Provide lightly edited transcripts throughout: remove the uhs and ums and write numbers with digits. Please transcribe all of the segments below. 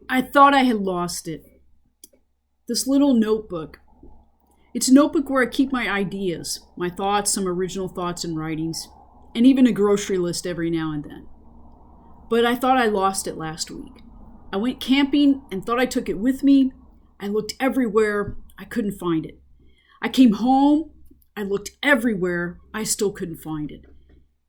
I thought I had lost it. This little notebook. It's a notebook where I keep my ideas, my thoughts, some original thoughts and writings, and even a grocery list every now and then. But I thought I lost it last week. I went camping and thought I took it with me. I looked everywhere. I couldn't find it. I came home. I looked everywhere. I still couldn't find it.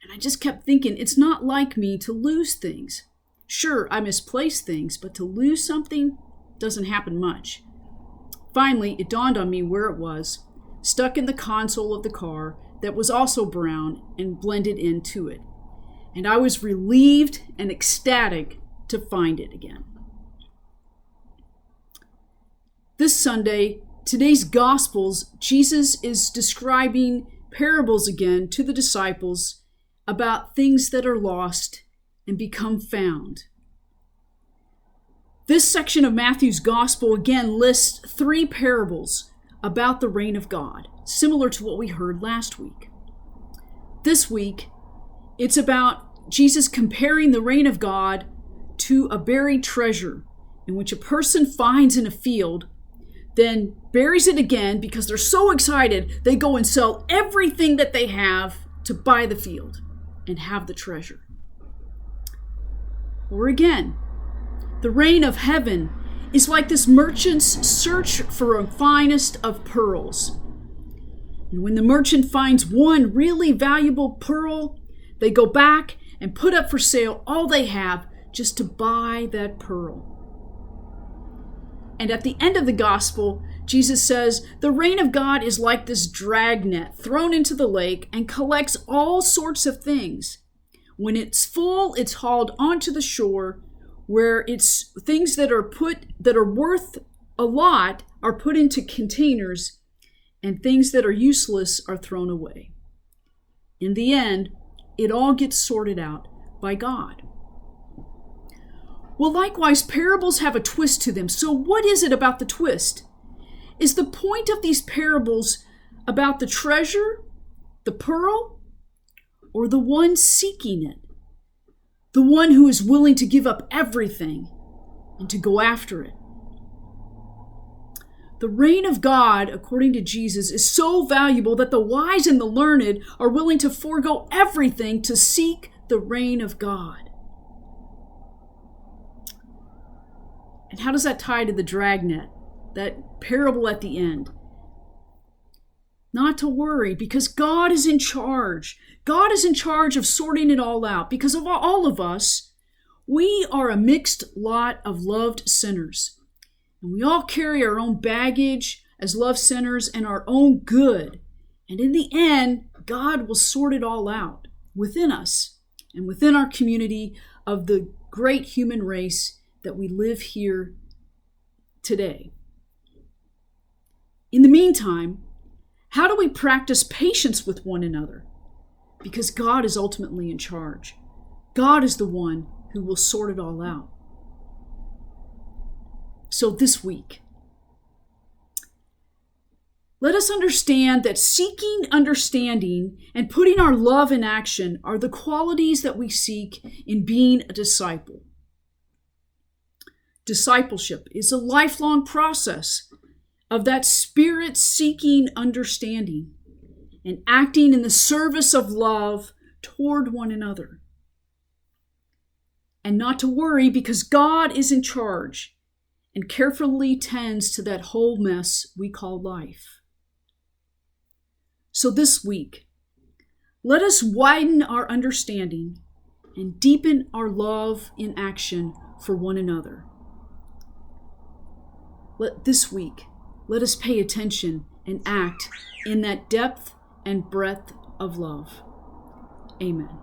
And I just kept thinking, it's not like me to lose things. Sure, I misplace things, but to lose something doesn't happen much. Finally, it dawned on me where it was, stuck in the console of the car that was also brown and blended into it. And I was relieved and ecstatic to find it again. This Sunday, today's Gospels, Jesus is describing parables again to the disciples about things that are lost and become found. This section of Matthew's Gospel again lists 3 parables about the reign of God, similar to what we heard last week. This week, it's about Jesus comparing the reign of God to a buried treasure in which a person finds in a field, then buries it again because they're so excited they go and sell everything that they have to buy the field and have the treasure. Or again, the reign of heaven is like this merchant's search for a finest of pearls. And when the merchant finds one really valuable pearl, they go back and put up for sale all they have just to buy that pearl. And at the end of the gospel, Jesus says, the reign of God is like this dragnet thrown into the lake and collects all sorts of things. When it's full, it's hauled onto the shore, where it's things that are worth a lot are put into containers, and things that are useless are thrown away. In the end, it all gets sorted out by God. Well, likewise, parables have a twist to them. So what is it about the twist? Is the point of these parables about the treasure, the pearl, or the one seeking it? The one who is willing to give up everything and to go after it. The reign of God, according to Jesus, is so valuable that the wise and the learned are willing to forego everything to seek the reign of God. And how does that tie to the dragnet, that parable at the end? Not to worry, because God is in charge. God is in charge of sorting it all out. Because of all of us, we are a mixed lot of loved sinners. And we all carry our own baggage as loved sinners and our own good. And in the end, God will sort it all out within us and within our community of the great human race that we live here today. In the meantime, how do we practice patience with one another? Because God is ultimately in charge. God is the one who will sort it all out. So this week, let us understand that seeking understanding and putting our love in action are the qualities that we seek in being a disciple. Discipleship is a lifelong process of that spirit seeking understanding and acting in the service of love toward one another. And not to worry, because God is in charge and carefully tends to that whole mess we call life. So this week, let us widen our understanding and deepen our love in action for one another. This week, let us pay attention and act in that depth and breadth of love. Amen.